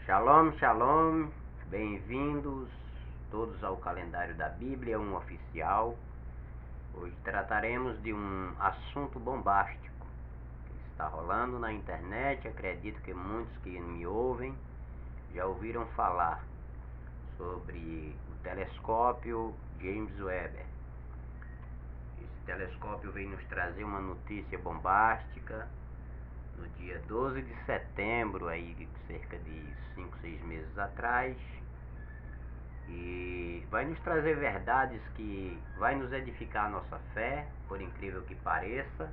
Shalom, shalom, bem-vindos todos ao calendário da Bíblia, um oficial. Hoje trataremos de um assunto bombástico que está rolando na internet. Acredito que muitos que me ouvem já ouviram falar sobre o telescópio James Webb. Esse telescópio veio nos trazer uma notícia bombástica no dia 12 de setembro, aí cerca de 5, 6 meses atrás, e vai nos trazer verdades que vai nos edificar a nossa fé, por incrível que pareça.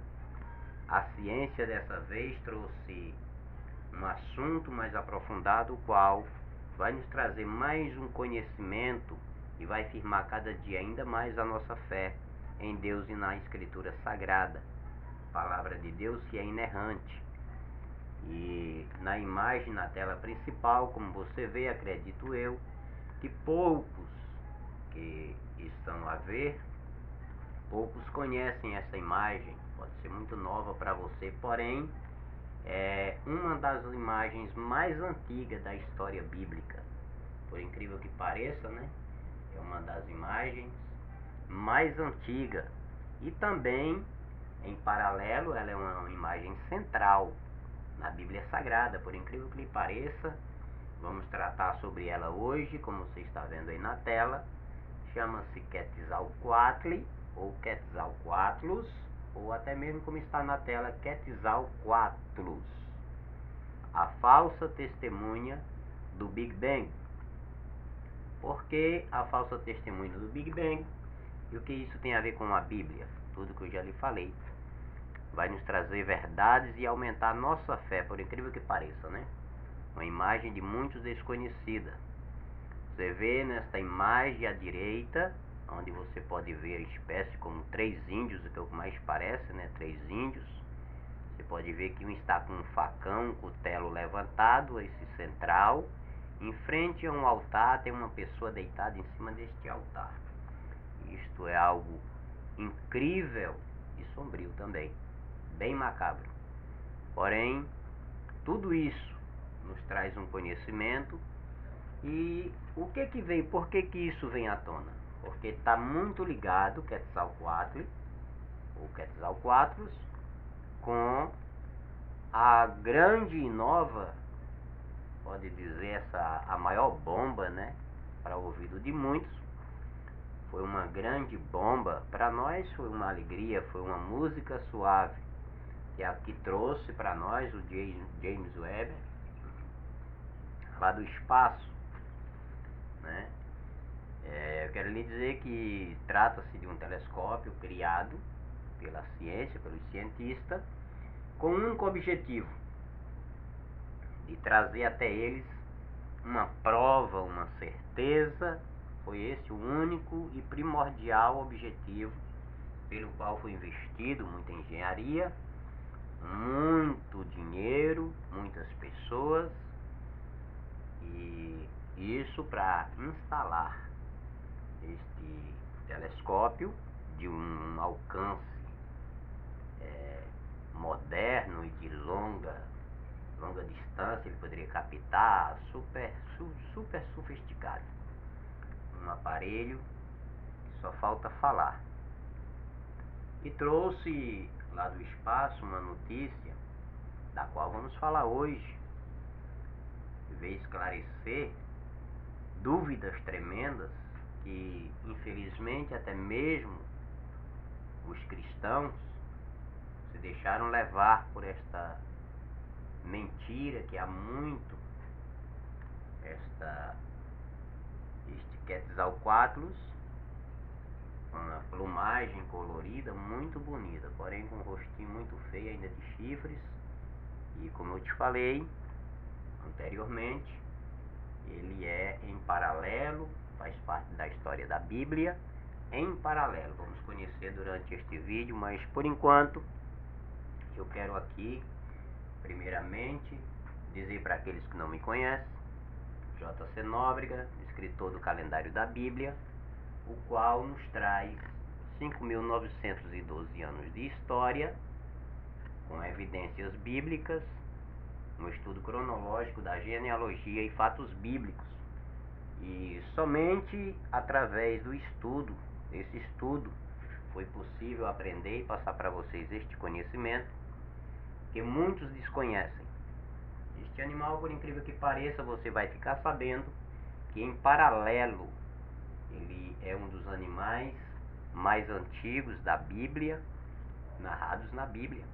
A ciência dessa vez trouxe um assunto mais aprofundado, o qual vai nos trazer mais um conhecimento e vai firmar cada dia ainda mais a nossa fé em Deus e na Escritura Sagrada. A palavra de Deus que é inerrante. E na imagem, na tela principal, como você vê, acredito eu, que poucos que estão a ver, poucos conhecem essa imagem. Pode ser muito nova para você, porém, é uma das imagens mais antigas da história bíblica. Por incrível que pareça, né? É uma das imagens mais antigas. E também, em paralelo, ela é uma imagem central na Bíblia Sagrada, por incrível que lhe pareça. Vamos tratar sobre ela hoje, como você está vendo aí na tela. Chama-se Quetzalcoatl, ou Quetzalcoatlus, ou até mesmo como está na tela, Quetzalcoatlus, a falsa testemunha do Big Bang. Por que a falsa testemunha do Big Bang? E o que isso tem a ver com a Bíblia? Tudo que eu já lhe falei. Vai nos trazer verdades e aumentar nossa fé, por incrível que pareça, né? Uma imagem de muitos desconhecida. Você vê nesta imagem à direita, onde você pode ver a espécie como 3 índios, o que é o que mais parece, né? 3 índios. Você pode ver que um está com um facão, um cutelo levantado, esse central. Em frente a um altar, tem uma pessoa deitada em cima deste altar. Isto é algo incrível e sombrio também, bem macabro. Porém, tudo isso nos traz um conhecimento. E o que veio, por que isso vem à tona? Porque está muito ligado Quetzalcoatl, ou Quetzalcoatlus, com a grande e nova, pode dizer, a maior bomba, né, para o ouvido de muitos. Foi uma grande bomba, para nós foi uma alegria, foi uma música suave, que é a que trouxe para nós o James Webb, lá do espaço, né? Eu quero lhe dizer que trata-se de um telescópio criado pela ciência, pelos cientistas, com um único objetivo: de trazer até eles uma prova, uma certeza. Foi esse o único e primordial objetivo pelo qual foi investido muita engenharia, muito dinheiro, muitas pessoas, e isso para instalar este telescópio de um alcance moderno e de longa distância. Ele poderia captar, super sofisticado, um aparelho que só falta falar. E trouxe lá do espaço uma notícia da qual vamos falar hoje, que veio esclarecer dúvidas tremendas que, infelizmente, até mesmo os cristãos se deixaram levar por esta mentira que há muito este Quetzalcoatlus, uma plumagem colorida muito bonita, porém com um rostinho muito feio, ainda de chifres. E como eu te falei anteriormente, ele é em paralelo, faz parte da história da Bíblia, em paralelo. Vamos conhecer durante este vídeo, mas por enquanto eu quero aqui, primeiramente, dizer para aqueles que não me conhecem: J.C. Nóbrega, escritor do calendário da Bíblia, o qual nos traz 5.912 anos de história, com evidências bíblicas um estudo cronológico da genealogia e fatos bíblicos. E somente através do estudo, desse estudo, foi possível aprender e passar para vocês este conhecimento que muitos desconhecem. Este animal, por incrível que pareça, você vai ficar sabendo que em paralelo ele é um dos animais mais antigos da Bíblia, narrados na Bíblia.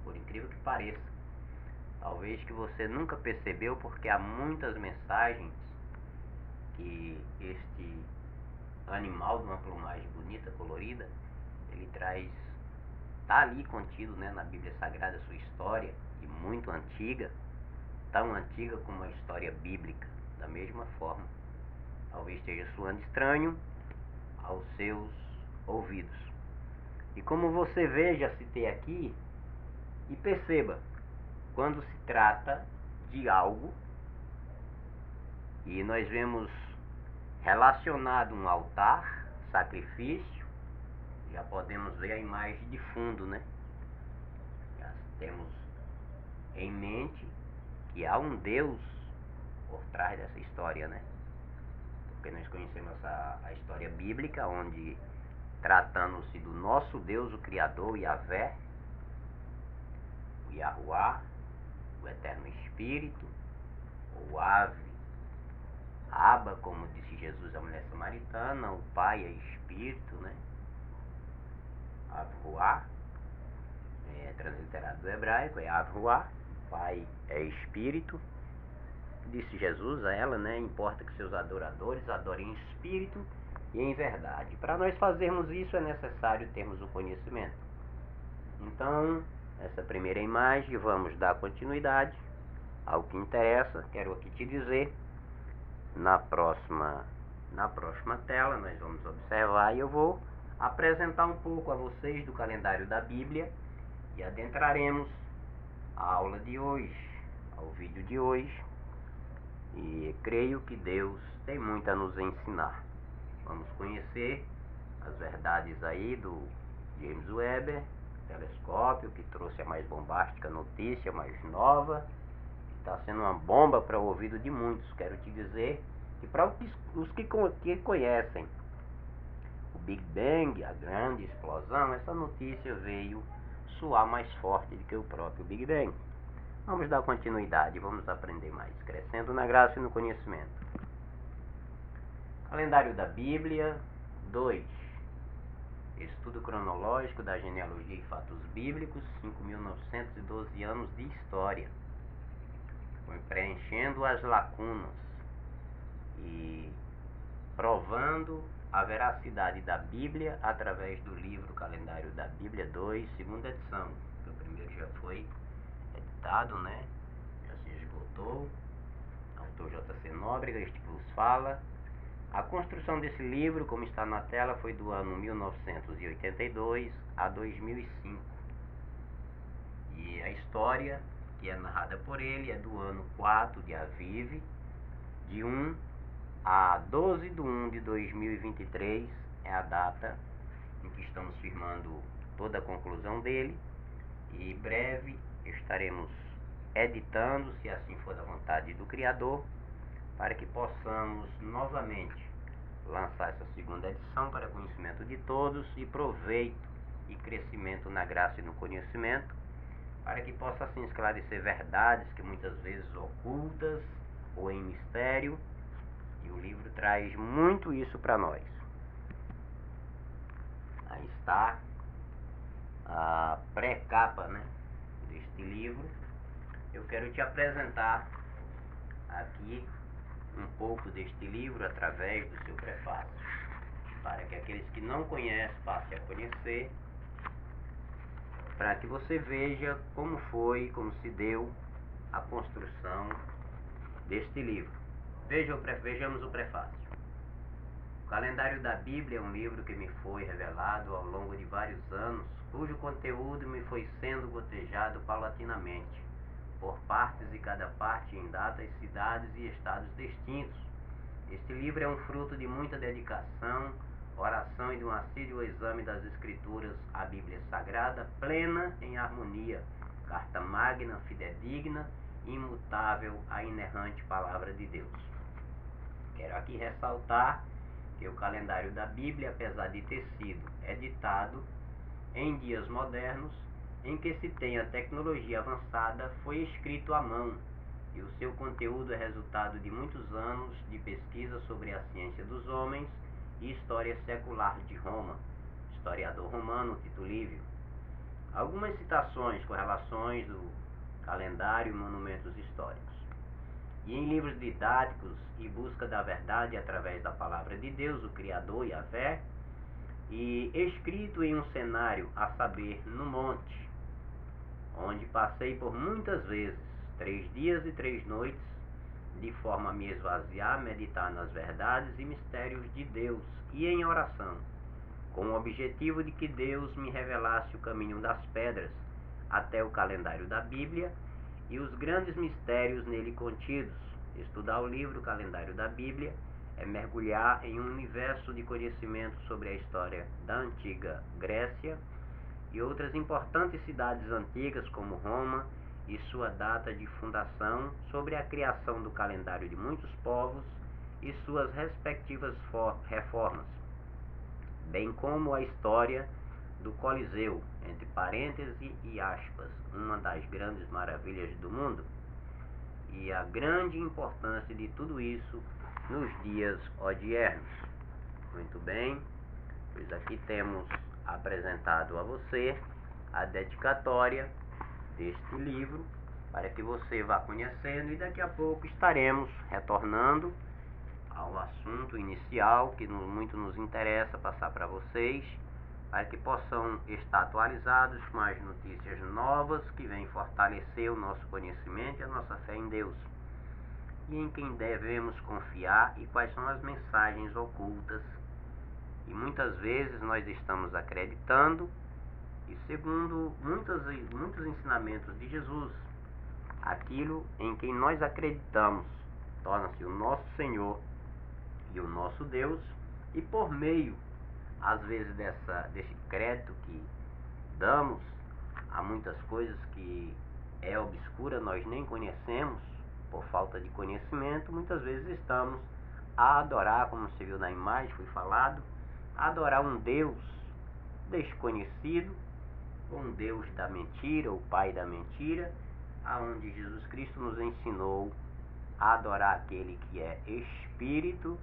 Por incrível que pareça. Talvez que você nunca percebeu, porque há muitas mensagens que este animal de uma plumagem bonita, colorida, ele traz, está ali contido, né, na Bíblia Sagrada, sua história, e muito antiga, tão antiga como a história bíblica, da mesma forma. Talvez esteja soando estranho aos seus ouvidos. E como você vê, já citei aqui, e perceba, quando se trata de algo, e nós vemos relacionado um altar, sacrifício, já podemos ver a imagem de fundo, né? Já temos em mente que há um Deus por trás dessa história, né? Porque nós conhecemos a história bíblica, onde, tratando-se do nosso Deus, o Criador, Yahvé, o Yahuwá, o Eterno Espírito, o Ave, Abba, como disse Jesus à mulher samaritana, o Pai é Espírito, né? Yahuwá, transliterado do hebraico, é Yahuwá, Pai é Espírito. Disse Jesus a ela, né? Importa que seus adoradores adorem em espírito e em verdade. Para nós fazermos isso é necessário termos o conhecimento. Então, essa primeira imagem, vamos dar continuidade ao que interessa. Quero aqui te dizer, na próxima tela nós vamos observar e eu vou apresentar um pouco a vocês do calendário da Bíblia e adentraremos a aula de hoje, ao vídeo de hoje, e creio que Deus tem muito a nos ensinar. Vamos conhecer as verdades aí do James Webb, telescópio que trouxe a mais bombástica notícia, mais nova, está sendo uma bomba para o ouvido de muitos. Quero te dizer que para os que conhecem o Big Bang, a grande explosão, essa notícia veio soar mais forte do que o próprio Big Bang. Vamos dar continuidade, vamos aprender mais, crescendo na graça e no conhecimento. Calendário da Bíblia 2. Estudo cronológico da genealogia e fatos bíblicos, 5.912 anos de história. Foi preenchendo as lacunas e provando a veracidade da Bíblia através do livro Calendário da Bíblia 2, segunda edição. O primeiro já foi editado, né? Já se esgotou. Autor J.C. Nóbrega, este que vos fala. A construção desse livro, como está na tela, foi do ano 1982 a 2005. E a história que é narrada por ele é do ano 4 de Aviv, de 1 a 12 de 1 de 2023, é a data em que estamos firmando toda a conclusão dele. E breve estaremos editando, se assim for da vontade do Criador, para que possamos novamente lançar essa segunda edição para conhecimento de todos e proveito e crescimento na graça e no conhecimento, para que possa assim esclarecer verdades que muitas vezes ocultas ou em mistério, e o livro traz muito isso para nós. Aí está a pré-capa, né, deste livro. Eu quero te apresentar aqui um pouco deste livro através do seu prefácio, para que aqueles que não conhecem passem a conhecer, para que você veja como foi, como se deu a construção deste livro. Vejamos o prefácio. O Calendário da Bíblia é um livro que me foi revelado ao longo de vários anos, cujo conteúdo me foi sendo gotejado paulatinamente, por partes e cada parte em datas, cidades e estados distintos. Este livro é um fruto de muita dedicação, oração e de um assíduo exame das Escrituras, a Bíblia Sagrada, plena em harmonia carta magna, fidedigna, imutável, a inerrante palavra de Deus. Quero aqui ressaltar que o calendário da Bíblia, apesar de ter sido editado em dias modernos, em que se tem a tecnologia avançada, foi escrito à mão, e o seu conteúdo é resultado de muitos anos de pesquisa sobre a ciência dos homens e história secular de Roma. Historiador romano Tito Livio. Algumas citações com relações do calendário e monumentos históricos. E em livros didáticos e busca da verdade através da palavra de Deus, o Criador Yahvé, e escrito em um cenário, a saber, no monte, onde passei por muitas vezes, 3 dias e 3 noites, de forma a me esvaziar, meditar nas verdades e mistérios de Deus, e em oração, com o objetivo de que Deus me revelasse o caminho das pedras, até o calendário da Bíblia, e os grandes mistérios nele contidos. Estudar o livro Calendário da Bíblia é mergulhar em um universo de conhecimento sobre a história da antiga Grécia e outras importantes cidades antigas como Roma e sua data de fundação, sobre a criação do calendário de muitos povos e suas respectivas reformas, bem como a história do Coliseu, entre parênteses e aspas, uma das grandes maravilhas do mundo, e a grande importância de tudo isso nos dias odiernos. Muito bem, pois aqui temos apresentado a você a dedicatória deste livro, para que você vá conhecendo, e daqui a pouco estaremos retornando ao assunto inicial que muito nos interessa passar para vocês, para que possam estar atualizados com as notícias novas que vêm fortalecer o nosso conhecimento e a nossa fé em Deus, e em quem devemos confiar, e quais são as mensagens ocultas e muitas vezes nós estamos acreditando, e segundo muitos ensinamentos de Jesus, aquilo em quem nós acreditamos torna-se o nosso Senhor e o nosso Deus, e por meio às vezes desse crédito que damos a muitas coisas que é obscura, nós nem conhecemos, por falta de conhecimento, muitas vezes estamos a adorar, como se viu na imagem, foi falado, a adorar um Deus desconhecido, um Deus da mentira, o pai da mentira, aonde Jesus Cristo nos ensinou a adorar aquele que é Espírito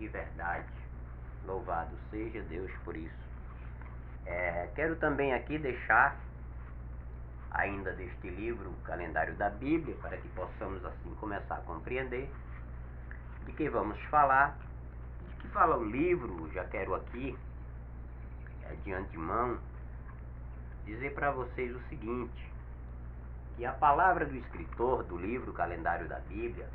e verdade. Louvado seja Deus por isso. Quero também aqui deixar, ainda deste livro, o Calendário da Bíblia, para que possamos assim começar a compreender de que vamos falar, de que fala o livro. Já quero aqui, de antemão, dizer para vocês o seguinte, que a palavra do escritor do livro Calendário da Bíblia,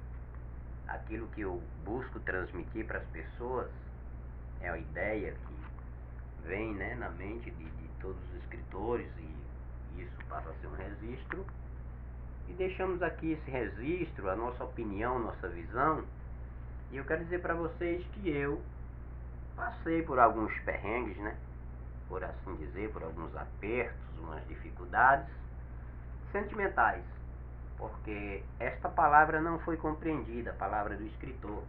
aquilo que eu busco transmitir para as pessoas, é a ideia que vem, na mente de todos os escritores, e isso passa a ser um registro, e deixamos aqui esse registro, a nossa opinião, nossa visão, e eu quero dizer para vocês que eu passei por alguns perrengues, por assim dizer, por alguns apertos, umas dificuldades sentimentais, porque esta palavra não foi compreendida, a palavra do escritor,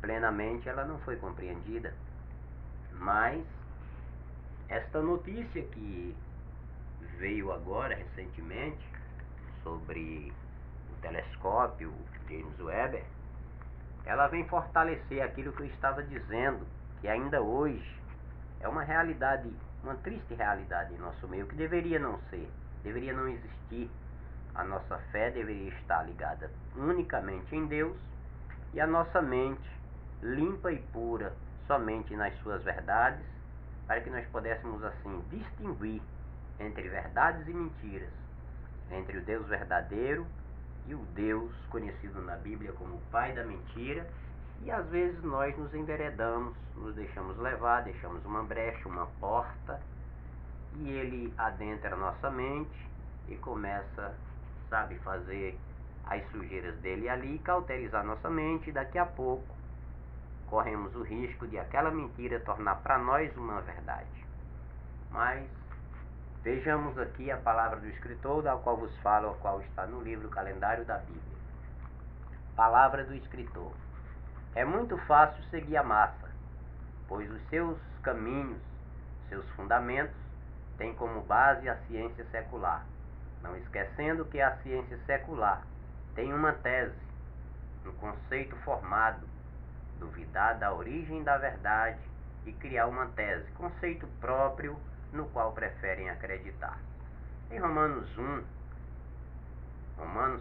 plenamente ela não foi compreendida, mas esta notícia que veio agora recentemente sobre o telescópio James Webb, ela vem fortalecer aquilo que eu estava dizendo, que ainda hoje é uma realidade, uma triste realidade em nosso meio, que deveria não ser, deveria não existir. A nossa fé deveria estar ligada unicamente em Deus, e a nossa mente limpa e pura somente nas suas verdades, para que nós pudéssemos assim distinguir entre verdades e mentiras, entre o Deus verdadeiro e o Deus conhecido na Bíblia como o pai da mentira. E às vezes nós nos enveredamos, nos deixamos levar, deixamos uma brecha, uma porta, e ele adentra a nossa mente e começa, fazer as sujeiras dele ali, cauterizar nossa mente, e daqui a pouco corremos o risco de aquela mentira tornar para nós uma verdade. Mas Vejamos aqui a palavra do escritor, da qual vos falo, a qual está no livro Calendário da Bíblia. Palavra do escritor. É muito fácil seguir a massa, pois os seus caminhos, seus fundamentos, têm como base a ciência secular, não esquecendo que a ciência secular tem uma tese, um conceito formado, duvidar da origem da verdade e criar uma tese, conceito próprio, no qual preferem acreditar. Em Romanos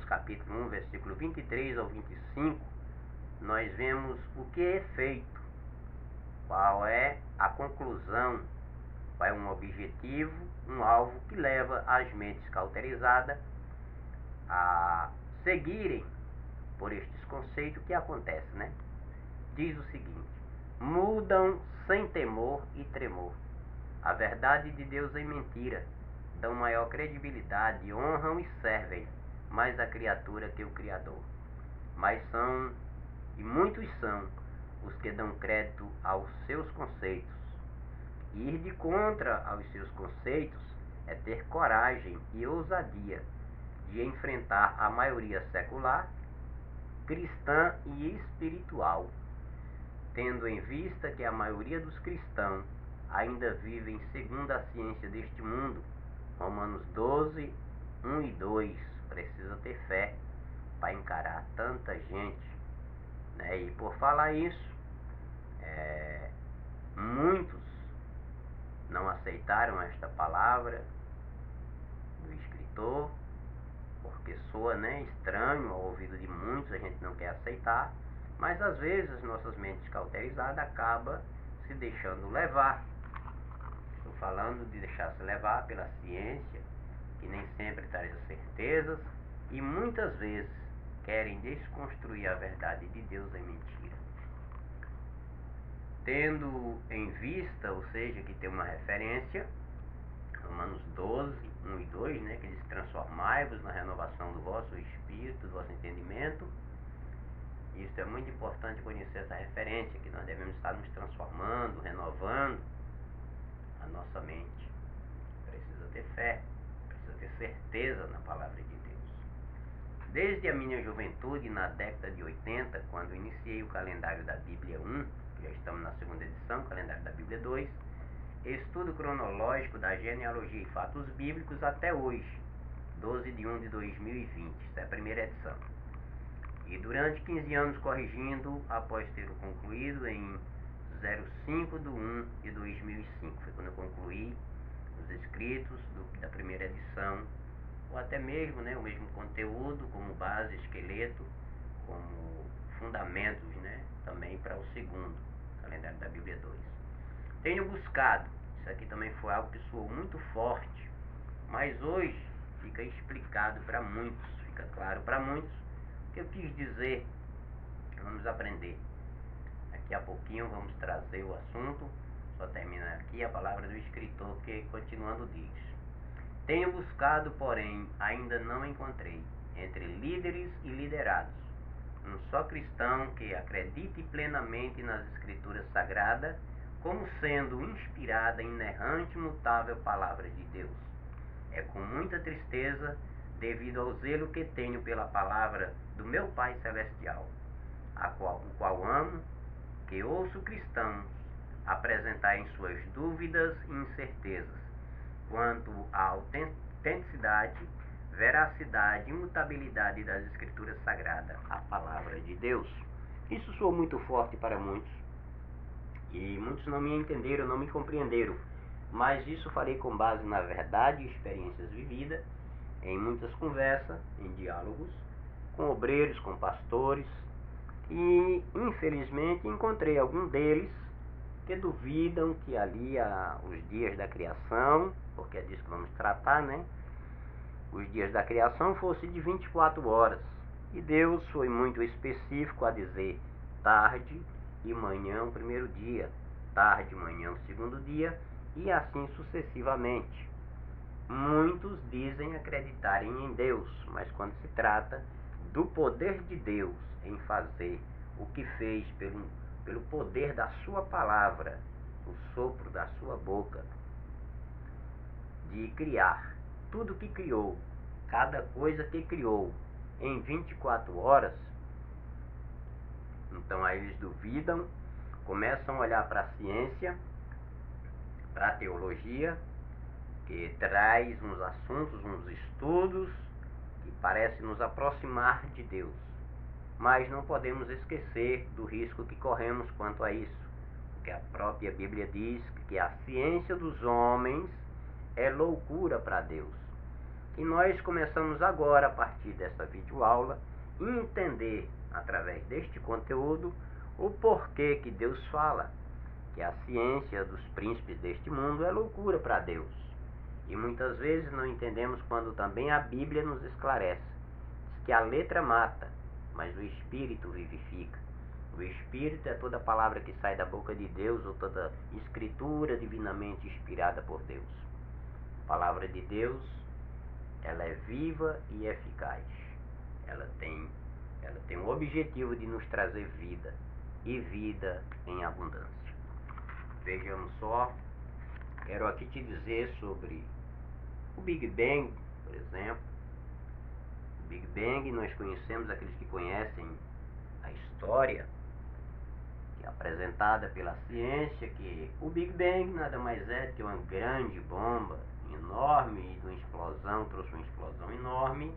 capítulo 1, versículo 23 ao 25, nós vemos o que é feito, qual é a conclusão, qual é um objetivo, um alvo que leva as mentes cauterizadas a seguirem por estes conceitos que acontece, né? Diz o seguinte: mudam sem temor e tremor. A verdade de Deus em mentira, dão maior credibilidade, honram e servem mais a criatura que o Criador. Mas são, e muitos são, os que dão crédito aos seus conceitos. Ir de contra aos seus conceitos é ter coragem e ousadia de enfrentar a maioria secular, cristã e espiritual, tendo em vista que a maioria dos cristãos ainda vivem segundo a ciência deste mundo. Romanos 12, 1 e 2. Precisa ter fé para encarar tanta gente, né? E por falar isso, muitos não aceitaram esta palavra do escritor, porque soa, né, estranho ao ouvido de muitos, a gente não quer aceitar, mas às vezes nossas mentes cauterizadas acabam se deixando levar. Estou falando de deixar-se levar pela ciência, que nem sempre traz as certezas, e muitas vezes querem desconstruir a verdade de Deus em mentira. Tendo em vista, ou seja, que tem uma referência, Romanos 12, 1 e 2, né, que diz: transformai-vos na renovação do vosso espírito, do vosso entendimento. Isso é muito importante conhecer essa referência, que nós devemos estar nos transformando, renovando a nossa mente. Precisa ter fé, precisa ter certeza na palavra de Deus. Desde a minha juventude, na década de 80, quando iniciei o calendário da Bíblia 1, já estamos na segunda edição, calendário da Bíblia 2, estudo cronológico da genealogia e fatos bíblicos até hoje, 12 de 1 de 2020, essa é a primeira edição. E durante 15 anos corrigindo, após ter concluído em 05 de 1 de 2005, foi quando eu concluí os escritos da primeira edição, ou até mesmo, né, o mesmo conteúdo como base, esqueleto, como fundamentos, né, também para o segundo calendário da Bíblia 2. Tenho buscado, isso aqui também foi algo que soou muito forte, mas hoje fica explicado para muitos, fica claro para muitos o que eu quis dizer. Vamos aprender. Daqui a pouquinho vamos trazer o assunto, só termina aqui a palavra do escritor, que continuando diz: tenho buscado, porém ainda não encontrei, entre líderes e liderados, um só cristão que acredite plenamente nas escrituras sagradas como sendo inspirada, inerrante e imutável palavra de Deus. É com muita tristeza, devido ao zelo que tenho pela palavra do meu Pai Celestial, o qual amo, que ouço cristãos apresentarem suas dúvidas e incertezas quanto à autenticidade, veracidade e imutabilidade das escrituras sagradas, a palavra de Deus. Isso soou muito forte para muitos, e muitos não me entenderam, não me compreenderam, mas isso falei com base na verdade e experiências vividas, em muitas conversas, em diálogos, com obreiros, com pastores, e infelizmente encontrei algum deles que duvidam que ali os dias da criação, porque é disso que vamos tratar, né? Os dias da criação fossem de 24 horas. E Deus foi muito específico a dizer tarde e manhã o primeiro dia, tarde e manhã o segundo dia, e assim sucessivamente. Muitos dizem acreditarem em Deus, mas quando se trata do poder de Deus em fazer o que fez pelo poder da sua palavra, o sopro da sua boca, de criar tudo que criou, cada coisa que criou em 24 horas, então aí eles duvidam, começam a olhar para a ciência, para a teologia, que traz uns assuntos, uns estudos que parecem nos aproximar de Deus. Mas não podemos esquecer do risco que corremos quanto a isso, porque a própria Bíblia diz que a ciência dos homens é loucura para Deus. E nós começamos agora, a partir dessa videoaula, entender, através deste conteúdo, o porquê que Deus fala que a ciência dos príncipes deste mundo é loucura para Deus. E muitas vezes não entendemos quando também a Bíblia nos esclarece. Diz que a letra mata, mas o Espírito vivifica. O Espírito é toda palavra que sai da boca de Deus, ou toda escritura divinamente inspirada por Deus. A palavra de Deus, ela é viva e eficaz. Ela tem o objetivo de nos trazer vida, e vida em abundância. Vejamos só, quero aqui te dizer sobre o Big Bang, por exemplo. O Big Bang, nós conhecemos, aqueles que conhecem a história, que é apresentada pela ciência, que o Big Bang nada mais é do que uma grande bomba enorme, e de uma explosão, trouxe uma explosão enorme,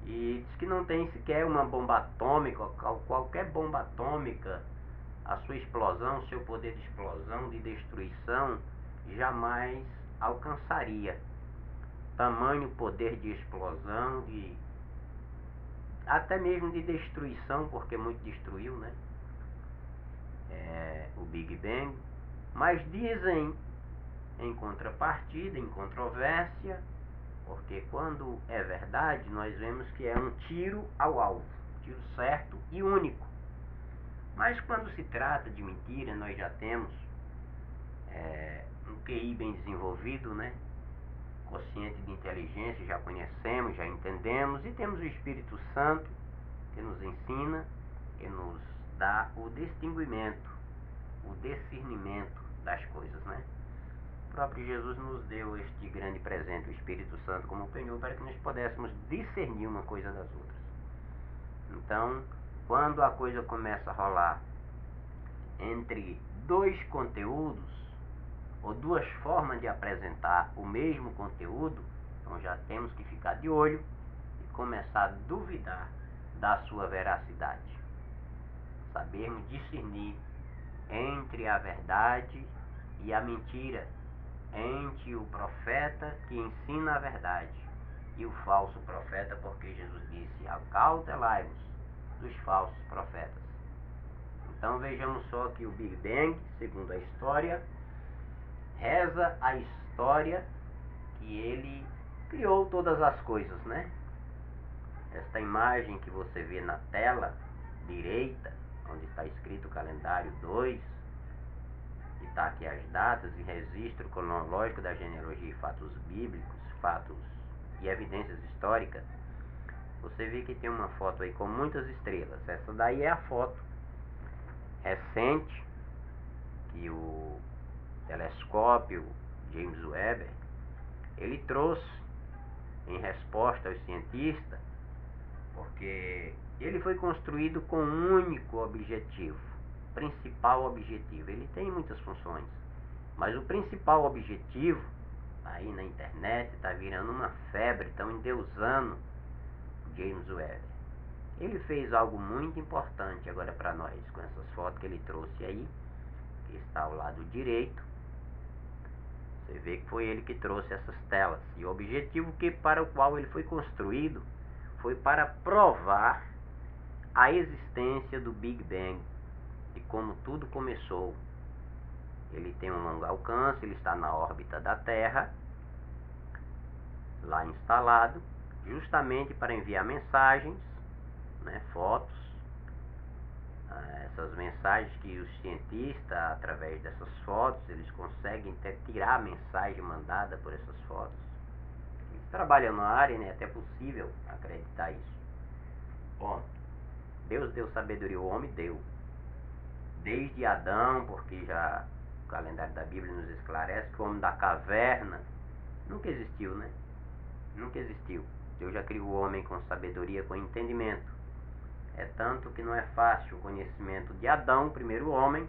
e diz que não tem sequer uma bomba atômica, qualquer bomba atômica, a sua explosão, seu poder de explosão, de destruição, jamais alcançaria tamanho poder de explosão, até mesmo de destruição, porque muito destruiu, né? O Big Bang. Mas dizem, em contrapartida, em controvérsia, porque quando é verdade, nós vemos que é um tiro ao alvo, tiro certo e único. Mas quando se trata de mentira, nós já temos um QI bem desenvolvido, né? Consciente de inteligência, já conhecemos, já entendemos, e temos o Espírito Santo que nos ensina, que nos dá o distinguimento, o discernimento das coisas, né? O próprio Jesus nos deu este grande presente, o Espírito Santo, como penhor, para que nós pudéssemos discernir uma coisa das outras. Então, quando a coisa começa a rolar entre dois conteúdos, ou duas formas de apresentar o mesmo conteúdo, então já temos que ficar de olho e começar a duvidar da sua veracidade. Sabermos discernir entre a verdade e a mentira, entre o profeta que ensina a verdade e o falso profeta, porque Jesus disse: acautelai-vos dos falsos profetas. Então vejamos só que o Big Bang, segundo a história, reza a história que ele criou todas as coisas, né? Esta imagem que você vê na tela direita, onde está escrito o calendário 2, e está aqui as datas e registro cronológico da genealogia e fatos bíblicos, fatos e evidências históricas, você vê que tem uma foto aí com muitas estrelas. Essa daí é a foto recente que o telescópio James Webb ele trouxe em resposta aos cientistas, porque ele foi construído com um único objetivo, principal objetivo. Ele tem muitas funções, mas o principal objetivo, aí na internet está virando uma febre, estão endeusando James Webb. Ele fez algo muito importante agora para nós, com essas fotos que ele trouxe aí, que está ao lado direito. Você vê que foi ele que trouxe essas telas. E o objetivo para o qual ele foi construído foi para provar a existência do Big Bang, de como tudo começou. Ele tem um longo alcance, ele está na órbita da Terra, lá instalado, justamente para enviar mensagens, né, fotos, essas mensagens que os cientistas, através dessas fotos, eles conseguem tirar a mensagem mandada por essas fotos. Eles trabalham na área, né? É até possível acreditar isso. Bom, Deus deu sabedoria, o homem deu. Desde Adão, porque já o calendário da Bíblia nos esclarece que o homem da caverna, nunca existiu, né? Nunca existiu. Deus já criou o homem com sabedoria, com entendimento. É tanto que não é fácil o conhecimento de Adão, primeiro homem,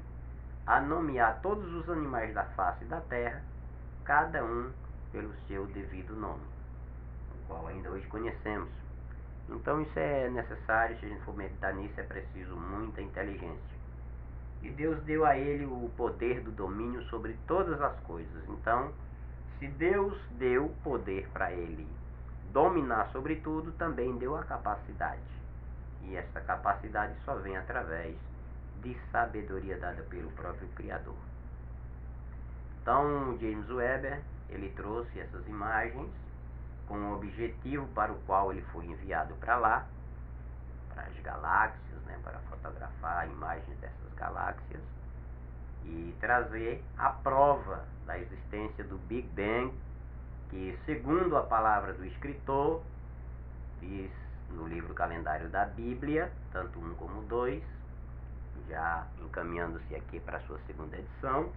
a nomear todos os animais da face da terra, cada um pelo seu devido nome, o qual ainda hoje conhecemos. Então isso é necessário, se a gente for meditar nisso, é preciso muita inteligência. E Deus deu a ele o poder do domínio sobre todas as coisas. Então, se Deus deu poder para ele dominar sobre tudo, também deu a capacidade. E esta capacidade só vem através de sabedoria dada pelo próprio Criador. Então, James Webb, ele trouxe essas imagens com o objetivo para o qual ele foi enviado para lá, para as galáxias, né, para fotografar imagens dessas galáxias e trazer a prova da existência do Big Bang, que, segundo a palavra do escritor, diz no livro Calendário da Bíblia, tanto 1 como 2, já encaminhando-se aqui para a sua segunda edição,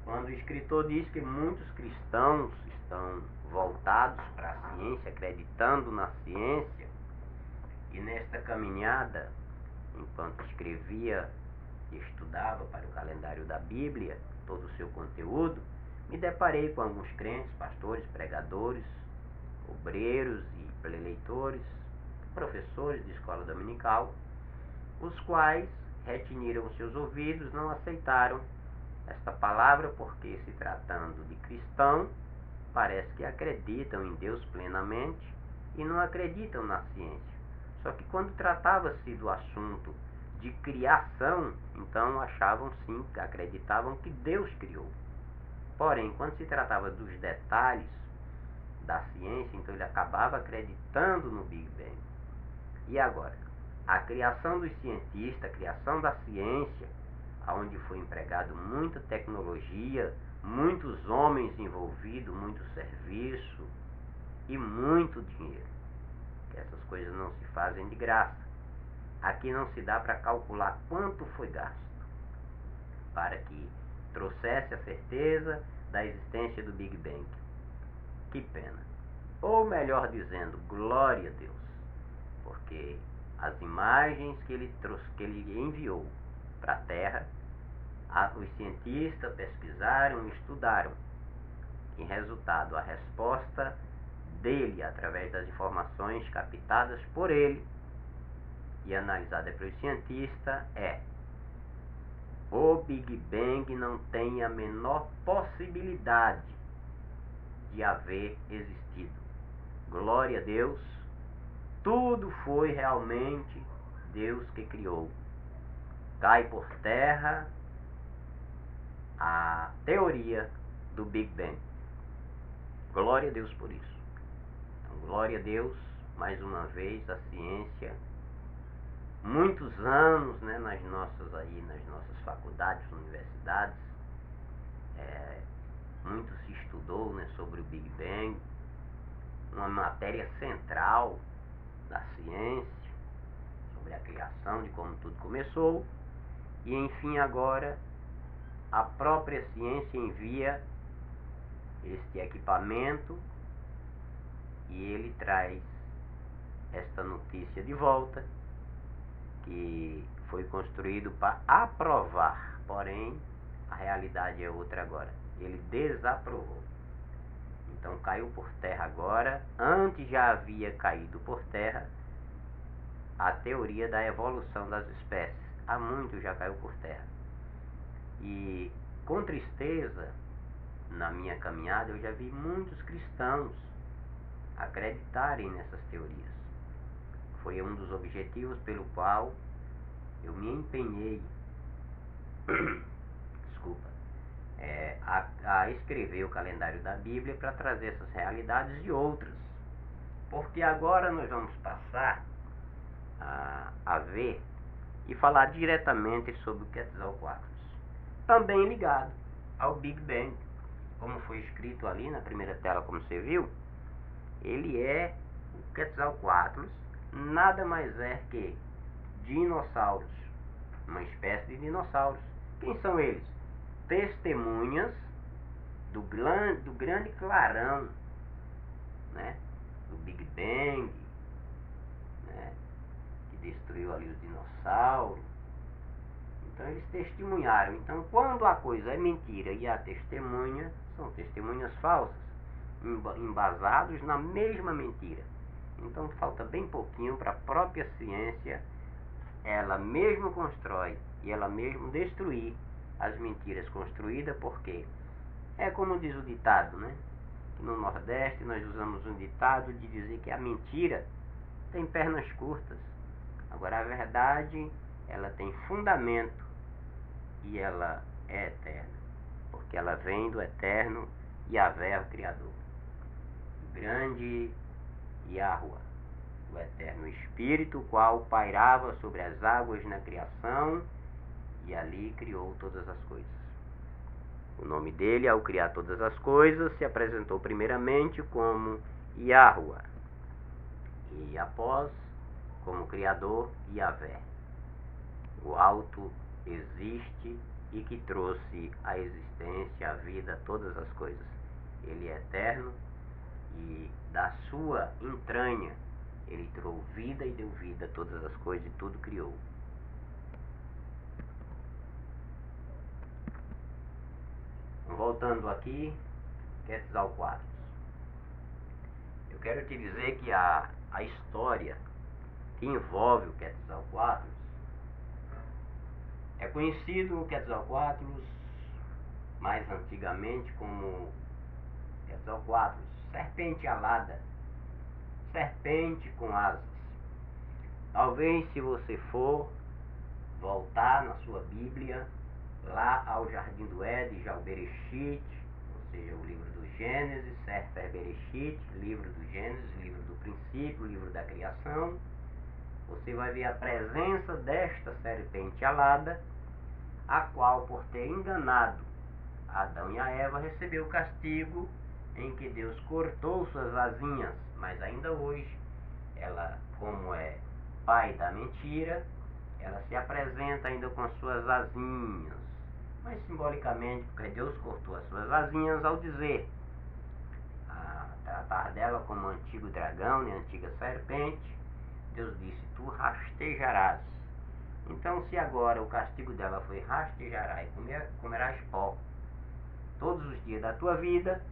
quando o escritor diz que muitos cristãos estão voltados para a ciência, acreditando na ciência, e nesta caminhada, enquanto escrevia e estudava para o calendário da Bíblia, todo o seu conteúdo, me deparei com alguns crentes, pastores, pregadores, obreiros e preleitores, professores de escola dominical, os quais retiniram seus ouvidos, não aceitaram esta palavra, porque, se tratando de cristão, parece que acreditam em Deus plenamente e não acreditam na ciência. Só que quando tratava-se do assunto de criação, então achavam sim, acreditavam que Deus criou. Porém, quando se tratava dos detalhes da ciência, então ele acabava acreditando no Big Bang. E agora? A criação dos cientistas, a criação da ciência, onde foi empregado muita tecnologia, muitos homens envolvidos, muito serviço e muito dinheiro. Que essas coisas não se fazem de graça. Aqui não se dá para calcular quanto foi gasto para que trouxesse a certeza da existência do Big Bang. Que pena. Ou melhor dizendo, glória a Deus. Porque as imagens que ele trouxe, que ele enviou para a Terra, os cientistas pesquisaram e estudaram. Em resultado, a resposta dele, através das informações captadas por ele e analisada pelos cientistas, é: o Big Bang não tem a menor possibilidade de haver existido. Glória a Deus, tudo foi realmente Deus que criou. Cai por terra a teoria do Big Bang. Glória a Deus por isso. Então, glória a Deus, mais uma vez, a ciência, muitos anos, né, nas nossas faculdades, universidades, muito se estudou, né, sobre o Big Bang, uma matéria central da ciência, sobre a criação, de como tudo começou, e enfim agora a própria ciência envia este equipamento e ele traz esta notícia de volta, que foi construído para aprovar, porém a realidade é outra agora. Ele desaprovou. Então caiu por terra agora. Antes já havia caído por terra a teoria da evolução das espécies. Há muito já caiu por terra. E com tristeza, na minha caminhada, eu já vi muitos cristãos acreditarem nessas teorias. Foi um dos objetivos pelo qual eu me empenhei a escrever o calendário da Bíblia para trazer essas realidades e outras. Porque agora nós vamos passar a ver e falar diretamente sobre o Quetzalcoatlus, também ligado ao Big Bang, como foi escrito ali na primeira tela, como você viu. Ele é o Quetzalcoatlus, nada mais é que dinossauros, uma espécie de dinossauros. Quem são eles? Testemunhas do grande clarão, né? Do Big Bang, né? Que destruiu ali os dinossauros. Então eles testemunharam. Então quando a coisa é mentira e a testemunha, são testemunhas falsas, embasados na mesma mentira. Então falta bem pouquinho para a própria ciência ela mesmo constrói e ela mesmo destruir as mentiras construídas, porque é como diz o ditado, né? No Nordeste nós usamos um ditado de dizer que a mentira tem pernas curtas. Agora a verdade, ela tem fundamento e ela é eterna, porque ela vem do eterno Yahvé, o Criador, o grande Yahuwah, o eterno Espírito, o qual pairava sobre as águas na criação e ali criou todas as coisas. O nome dele, ao criar todas as coisas, se apresentou primeiramente como Yahuwah e após como Criador Yahvé, o alto existe e que trouxe a existência, a vida, todas as coisas. Ele é eterno e da sua entranha ele tirou vida e deu vida a todas as coisas e tudo criou. Voltando aqui, Quetzalcoatl. Eu quero te dizer que a história que envolve o Quetzalcoatl é conhecido o Quetzalcoatl mais antigamente como Quetzalcoatl, serpente alada, serpente com asas. Talvez se você for voltar na sua Bíblia, lá ao Jardim do Éden, já o Bereshit, ou seja, o livro do Gênesis, Sefer Bereshit, livro do Gênesis, livro do princípio, livro da criação, você vai ver a presença desta serpente alada, a qual, por ter enganado Adão e a Eva, recebeu o castigo em que Deus cortou suas asinhas, mas ainda hoje, ela, como é pai da mentira, ela se apresenta ainda com as suas asinhas, mas simbolicamente, porque Deus cortou as suas asinhas ao dizer, a tratar dela como antigo dragão, né, antiga serpente, Deus disse, tu rastejarás. Então, se agora o castigo dela foi rastejarás e comerás pó todos os dias da tua vida,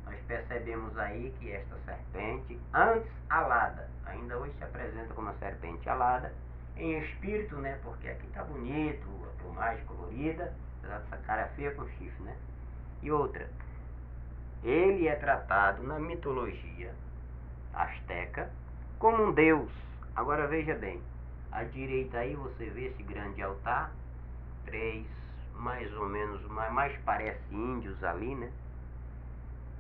nós percebemos aí que esta serpente, antes alada, ainda hoje se apresenta como uma serpente alada, em espírito, né? Porque aqui tá bonito, a plumagem colorida, apesar dessa cara feia com chifre, né? E outra, ele é tratado na mitologia asteca como um deus. Agora veja bem, à direita aí você vê esse grande altar, três, mais ou menos, mais parece índios ali, né?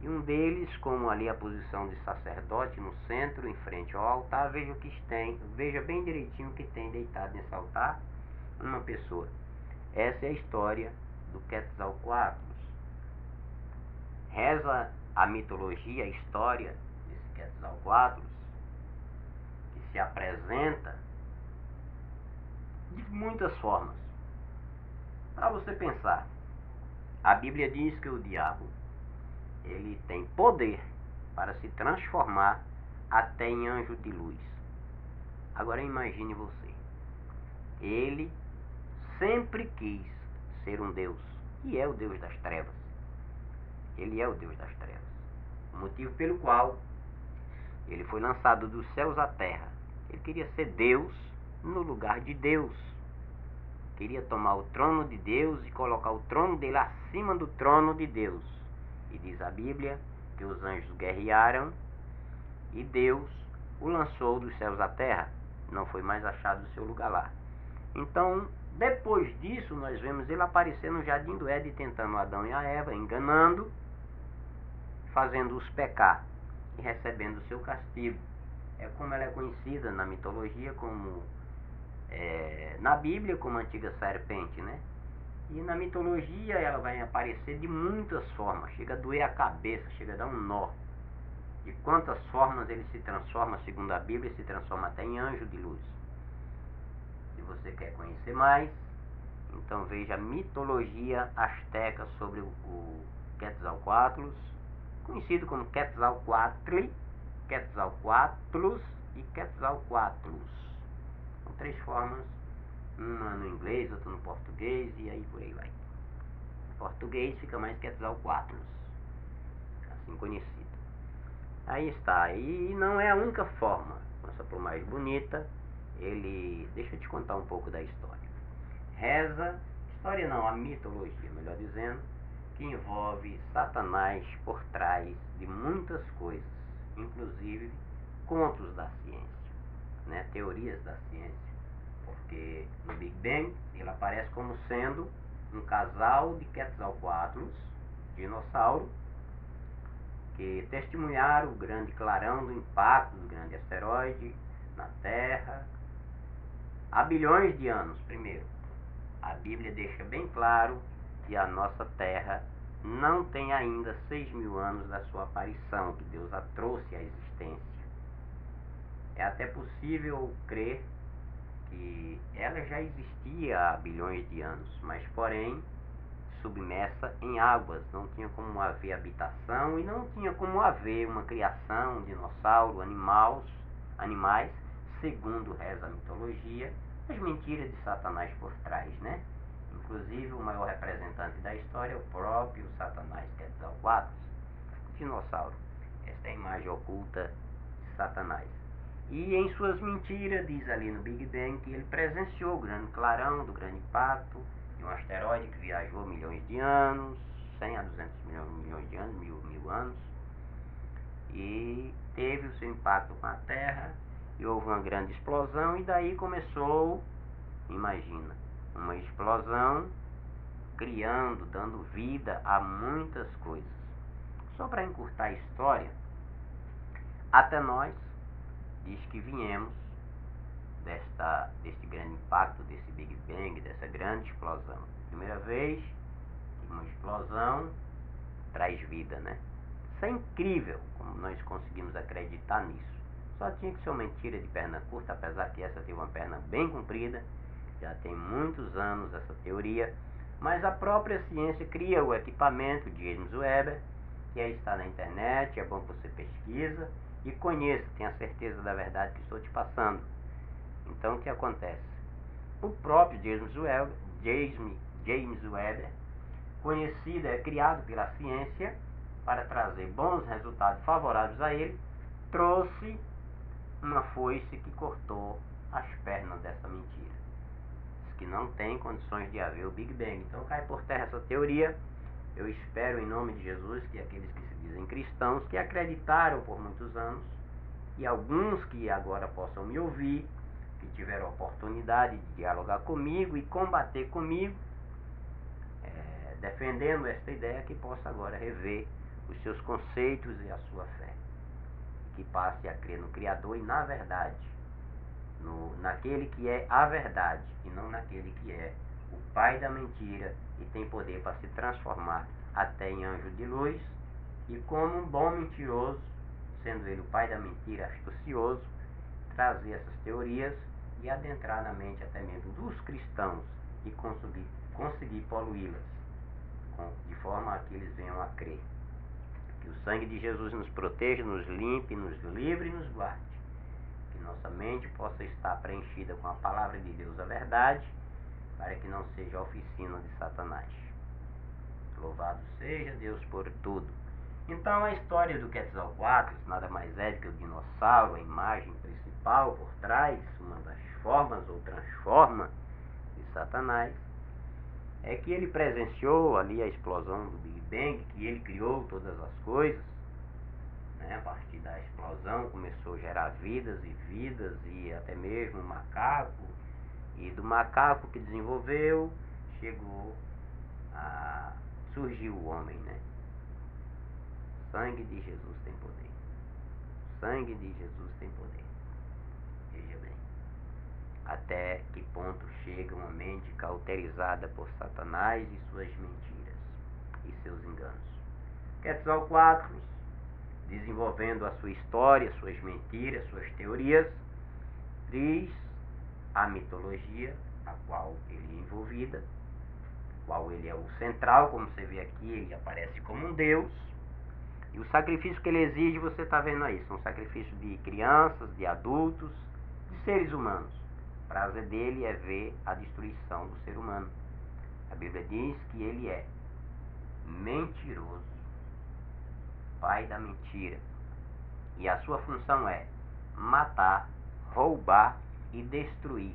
E um deles, como ali a posição de sacerdote no centro, em frente ao altar, veja o que tem, veja bem direitinho o que tem deitado nesse altar, uma pessoa. Essa é a história do Quetzalcoatl. Reza a mitologia, a história desse Quetzalcoatl, que se apresenta de muitas formas. Para você pensar, a Bíblia diz que o diabo ele tem poder para se transformar até em anjo de luz. Agora imagine você. Ele sempre quis ser um Deus, e é o Deus das trevas. Ele é o Deus das trevas. O motivo pelo qual ele foi lançado dos céus à terra. Ele queria ser Deus no lugar de Deus. Queria tomar o trono de Deus e colocar o trono dele acima do trono de Deus. E diz a Bíblia que os anjos guerrearam e Deus o lançou dos céus à terra. Não foi mais achado o seu lugar lá. Então, depois disso, nós vemos ele aparecer no Jardim do Éden, tentando Adão e a Eva, enganando, fazendo-os pecar e recebendo o seu castigo. É como ela é conhecida na mitologia, como na Bíblia, como antiga serpente, né? E na mitologia ela vai aparecer de muitas formas, chega a doer a cabeça, chega a dar um nó. De quantas formas ele se transforma, segundo a Bíblia, ele se transforma até em anjo de luz. Se você quer conhecer mais, então veja a mitologia asteca sobre o Quetzalcoatlus, conhecido como Quetzalcoatl, Quetzalcoatlus e Quetzalcoatlus. São 3 formas, uma no inglês, outra no português e aí por aí vai. Em português fica mais Quetzalcoatlus, assim conhecido. Aí está, e não é a única forma, essa por mais bonita, deixa eu te contar um pouco da história. História não, a mitologia, melhor dizendo, que envolve Satanás por trás de muitas coisas, inclusive contos da ciência, né, teorias da ciência, porque no Big Bang ele aparece como sendo um casal de Quetzalcoatlus, dinossauro, que testemunharam o grande clarão do impacto do grande asteroide na Terra há bilhões de anos. Primeiro, a Bíblia deixa bem claro que a nossa Terra não tem ainda 6.000 anos da sua aparição, que Deus a trouxe à existência. É até possível crer que ela já existia há bilhões de anos, mas porém submersa em águas, não tinha como haver habitação e não tinha como haver uma criação, dinossauro, animais, segundo reza a mitologia, as mentiras de Satanás por trás, né? Inclusive o maior representante da história é o próprio Satanás, Quetzalcoatlus, dinossauro. Esta é a imagem oculta de Satanás. E em suas mentiras diz ali no Big Bang que ele presenciou o grande clarão do grande impacto de um asteroide que viajou milhões de anos, 100 a 200 milhões de anos, mil anos, e teve o seu impacto com a Terra, e houve uma grande explosão, e daí começou, imagina, uma explosão criando, dando vida a muitas coisas. Só para encurtar a história, até nós, diz que viemos deste grande impacto, desse Big Bang, dessa grande explosão. Primeira vez que uma explosão traz vida, né? Isso é incrível, como nós conseguimos acreditar nisso. Só tinha que ser uma mentira de perna curta, apesar que essa tem uma perna bem comprida. Já tem muitos anos essa teoria, mas a própria ciência cria o equipamento de James Webb, que aí está na internet, é bom que você pesquisa e conheça, tenha certeza da verdade que estou te passando. Então o que acontece? O próprio James Webb, conhecido, criado pela ciência para trazer bons resultados favoráveis a ele, trouxe uma foice que cortou as pernas dessa mentira. Diz que não tem condições de haver o Big Bang. Então cai por terra essa teoria. Eu espero em nome de Jesus que aqueles que se dizem cristãos, que acreditaram por muitos anos, e alguns que agora possam me ouvir, que tiveram a oportunidade de dialogar comigo e combater comigo, defendendo esta ideia, que possa agora rever os seus conceitos e a sua fé, que passe a crer no Criador e na verdade, naquele que é a verdade e não naquele que é o pai da mentira e tem poder para se transformar até em anjo de luz, e como um bom mentiroso, sendo ele o pai da mentira astucioso, trazer essas teorias e adentrar na mente até mesmo dos cristãos e conseguir poluí-las, de forma a que eles venham a crer. Que o sangue de Jesus nos proteja, nos limpe, nos livre e nos guarde. Que nossa mente possa estar preenchida com a palavra de Deus, a verdade, para que não seja a oficina de Satanás. Louvado seja Deus por tudo. Então a história do Quetzalcoatlus nada mais é do que o dinossauro, a imagem principal por trás, uma das formas ou transforma de Satanás, é que ele presenciou ali a explosão do Big Bang, que ele criou todas as coisas, né? A partir da explosão começou a gerar vidas e até mesmo um macaco, e do macaco que desenvolveu, surgiu o homem, né? O sangue de Jesus tem poder. O sangue de Jesus tem poder. Veja bem. Até que ponto chega uma mente cauterizada por Satanás e suas mentiras e seus enganos. Quetzalcoatlus, desenvolvendo a sua história, suas mentiras, suas teorias, diz a mitologia a qual ele é envolvida, qual ele é o central, como você vê aqui, ele aparece como um Deus. E o sacrifício que ele exige, você está vendo aí, são sacrifícios de crianças, de adultos, de seres humanos. O prazer dele é ver a destruição do ser humano. A Bíblia diz que ele é mentiroso, pai da mentira. E a sua função é matar, roubar e destruir.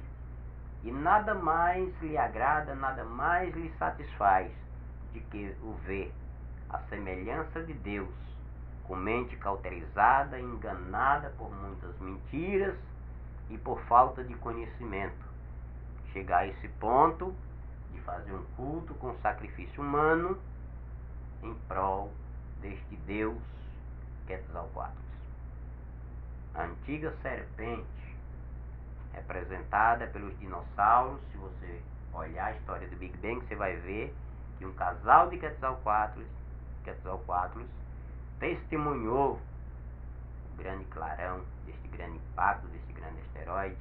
E nada mais lhe agrada, nada mais lhe satisfaz de que o ver a semelhança de Deus, com mente cauterizada, enganada por muitas mentiras e por falta de conhecimento. Chegar a esse ponto de fazer um culto com sacrifício humano em prol deste Deus Quetzalcoatl. A antiga serpente, representada pelos dinossauros. Se você olhar a história do Big Bang, você vai ver que um casal de Quetzalcoatlus testemunhou o grande clarão deste grande impacto, deste grande asteroide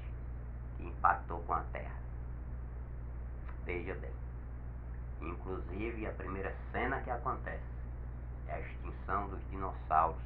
que impactou com a Terra. Veja bem, inclusive a primeira cena que acontece é a extinção dos dinossauros